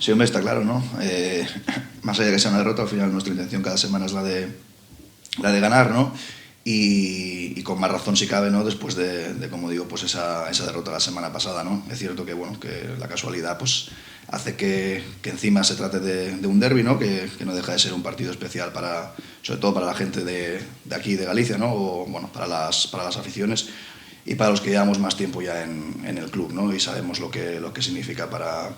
Sí, hombre, está claro, ¿no? Más allá de que sea una derrota, al final nuestra intención cada semana es la de ganar, ¿no? Y con más razón si cabe, ¿no? Después de como digo, pues esa derrota la semana pasada, ¿no? Es cierto que, bueno, que la casualidad pues hace que encima se trate de un derbi, ¿no? Que no deja de ser un partido especial para, sobre todo para la gente de aquí, de Galicia, ¿no? O, bueno, para las aficiones y para los que llevamos más tiempo ya en el club, ¿no? Y sabemos lo que significa para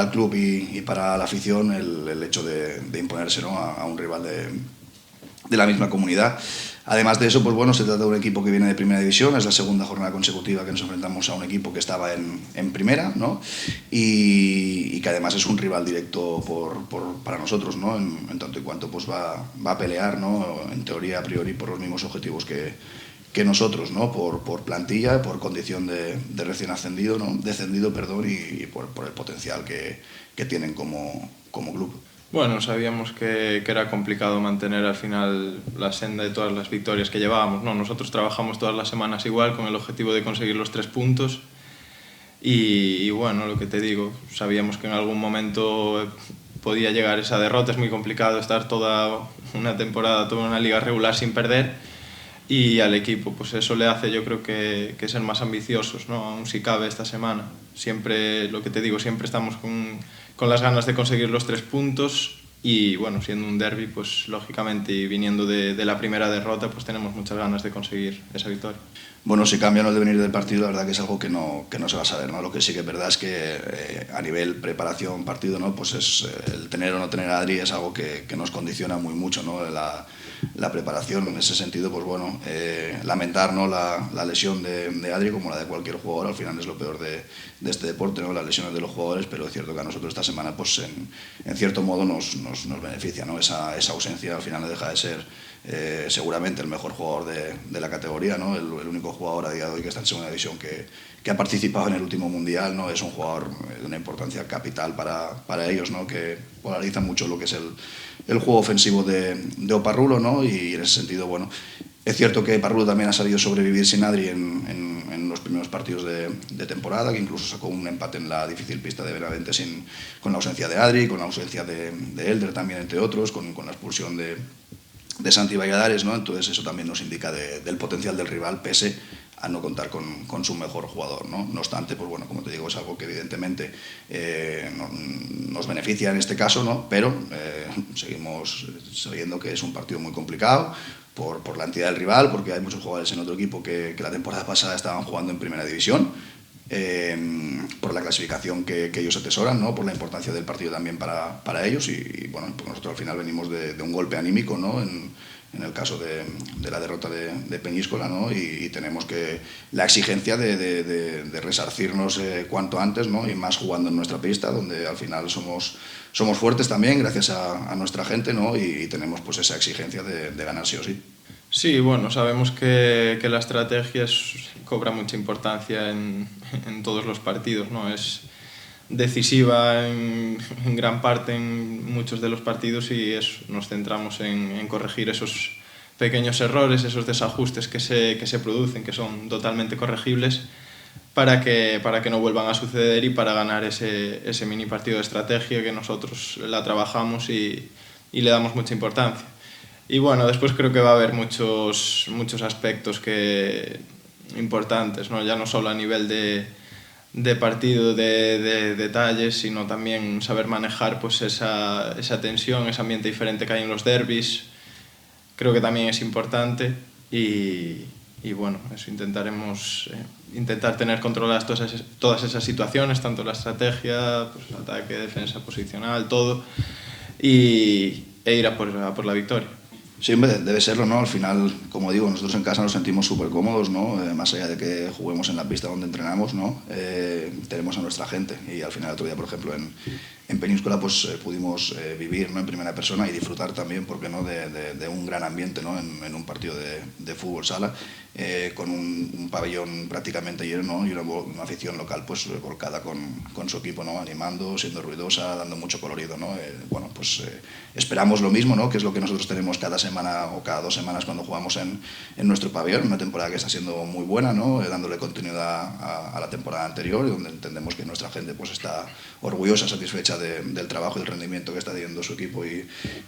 el club y para la afición el hecho de imponerse, ¿no? a un rival de la misma comunidad. Además de eso, pues bueno, se trata de un equipo que viene de primera división, es la segunda jornada consecutiva que nos enfrentamos a un equipo que estaba en primera, ¿no? Y que además es un rival directo para nosotros, ¿no? En tanto y cuanto pues va a pelear, ¿no? En teoría, a priori, por los mismos objetivos que nosotros, ¿no? Por plantilla, por condición de recién ascendido, ¿no? Descendido, perdón, y por el potencial que tienen como club. Bueno, sabíamos que era complicado mantener al final la senda de todas las victorias que llevábamos, ¿no? Nosotros trabajamos todas las semanas igual con el objetivo de conseguir los 3 puntos y bueno, lo que te digo, sabíamos que en algún momento podía llegar esa derrota. Es muy complicado estar toda una temporada, toda una liga regular sin perder, y al equipo pues eso le hace, yo creo que ser más ambiciosos, ¿no? Aún si cabe esta semana. Siempre, lo que te digo, siempre estamos con las ganas de conseguir los 3 puntos y bueno, siendo un derbi, pues lógicamente, y viniendo de la primera derrota, pues tenemos muchas ganas de conseguir esa victoria. Bueno, si cambia el devenir del partido, la verdad que es algo que no se va a saber, ¿no? Lo que sí que es verdad es que a nivel preparación partido, ¿no? Pues es el tener o no tener a Adri es algo que nos condiciona muy mucho, ¿no? La preparación. En ese sentido, pues bueno, lamentar, ¿no? la lesión de Adri, como la de cualquier jugador, al final es lo peor de este deporte, ¿no? Las lesiones de los jugadores, pero es cierto que a nosotros esta semana pues en cierto modo nos beneficia, ¿no? Esa ausencia al final no deja de ser seguramente el mejor jugador de la categoría, ¿no? El único jugador a día de hoy que está en segunda división que ha participado en el último mundial, ¿no? Es un jugador de una importancia capital para ellos, ¿no? Que polariza mucho lo que es el juego ofensivo de Oparrulo, ¿no? Y en ese sentido, bueno, es cierto que Parrulo también ha sabido sobrevivir sin Adri en los primeros partidos de temporada, que incluso sacó un empate en la difícil pista de Benavente con la ausencia de Adri, con la ausencia de Elder también, entre otros, con la expulsión de Santi Valladares, ¿no? Entonces eso también nos indica del potencial del rival, pese a no contar con su mejor jugador, ¿no? No obstante, pues bueno, como te digo, es algo que evidentemente nos beneficia en este caso, ¿no? Pero seguimos sabiendo que es un partido muy complicado por la entidad del rival, porque hay muchos jugadores en otro equipo que la temporada pasada estaban jugando en primera división, por la clasificación que ellos atesoran, ¿no? Por la importancia del partido también para ellos y bueno, pues nosotros al final venimos de un golpe anímico, ¿no? En el caso de la derrota de Peñíscola, ¿no? Y tenemos la exigencia de resarcirnos cuanto antes, ¿no? Y más jugando en nuestra pista, donde al final somos fuertes también gracias a nuestra gente, ¿no? Y tenemos pues esa exigencia de ganar sí o sí. Sí, bueno, sabemos que la estrategia cobra mucha importancia en todos los partidos, ¿no? Es decisiva en gran parte en muchos de los partidos y nos centramos en corregir esos pequeños errores, esos desajustes que se producen, que son totalmente corregibles, para que no vuelvan a suceder y para ganar ese mini partido de estrategia que nosotros la trabajamos y le damos mucha importancia. Y bueno, después creo que va a haber muchos aspectos importantes, ¿no? Ya no solo a nivel de partido, de detalles, sino también saber manejar pues esa tensión, ese ambiente diferente que hay en los derbis. Creo que también es importante y bueno, eso intentaremos intentar tener controladas todas esas situaciones, tanto la estrategia, pues, ataque, defensa, posicional, todo, e ir a por la victoria. Sí, hombre, debe serlo, ¿no? Al final, como digo, nosotros en casa nos sentimos súper cómodos, ¿no? Más allá de que juguemos en la pista donde entrenamos, ¿no? Tenemos a nuestra gente y al final otro día, por ejemplo, en Peñíscola pues pudimos vivir, ¿no? En primera persona y disfrutar también, ¿por qué no?, de un gran ambiente, ¿no? En un partido de fútbol sala, con un pabellón prácticamente lleno, ¿no? Y una afición local pues volcada con su equipo, ¿no? Animando, siendo ruidosa, dando mucho colorido, ¿no? Bueno, pues esperamos lo mismo, ¿no? Que es lo que nosotros tenemos cada semana o cada 2 semanas cuando jugamos en nuestro pabellón, una temporada que está siendo muy buena, ¿no? Dándole continuidad a la temporada anterior y donde entendemos que nuestra gente pues está orgullosa, satisfecha satisfecha del trabajo y del rendimiento que está teniendo su equipo y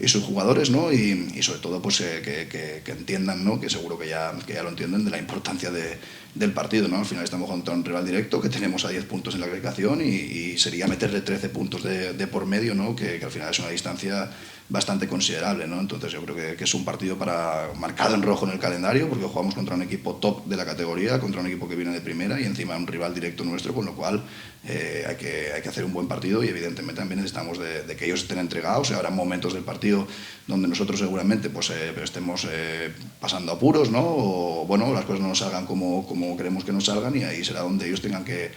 sus jugadores, ¿no? Y sobre todo pues, que entiendan, ¿no? Que seguro que ya lo entienden, de la importancia del partido, ¿no? Al final estamos contra un rival directo que tenemos a 10 puntos en la clasificación y sería meterle 13 puntos de por medio, ¿no? Que al final es una distancia bastante considerable, ¿no? Entonces yo creo que es un partido marcado en rojo en el calendario, porque jugamos contra un equipo top de la categoría, contra un equipo que viene de primera y encima un rival directo nuestro, con lo cual hay que hacer un buen partido y evidentemente también necesitamos de que ellos estén entregados. Habrá momentos del partido donde nosotros seguramente pues, estemos pasando apuros, ¿no? O bueno, las cosas no nos salgan como queremos que nos salgan, y ahí será donde ellos tengan que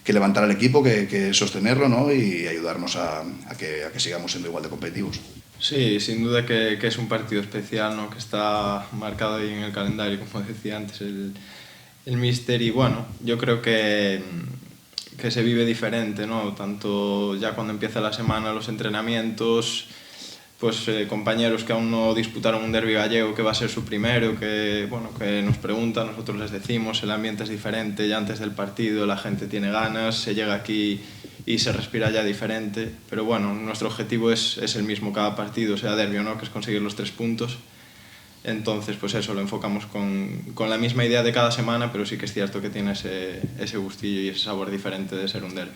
levantar al equipo, que sostenerlo, ¿no? Y ayudarnos a que sigamos siendo igual de competitivos. Sí, sin duda que es un partido especial, ¿no? Que está marcado ahí en el calendario, como decía antes el míster, y bueno, yo creo que se vive diferente, ¿no? Tanto ya cuando empieza la semana, los entrenamientos, pues compañeros que aún no disputaron un derbi gallego, que va a ser su primero, que nos preguntan, nosotros les decimos, el ambiente es diferente, ya antes del partido la gente tiene ganas, se llega aquí y se respira ya diferente, pero bueno, nuestro objetivo es el mismo cada partido, sea derbi o no, que es conseguir los 3 puntos. Entonces, pues eso, lo enfocamos con la misma idea de cada semana, pero sí que es cierto que tiene ese gustillo y ese sabor diferente de ser un derbi.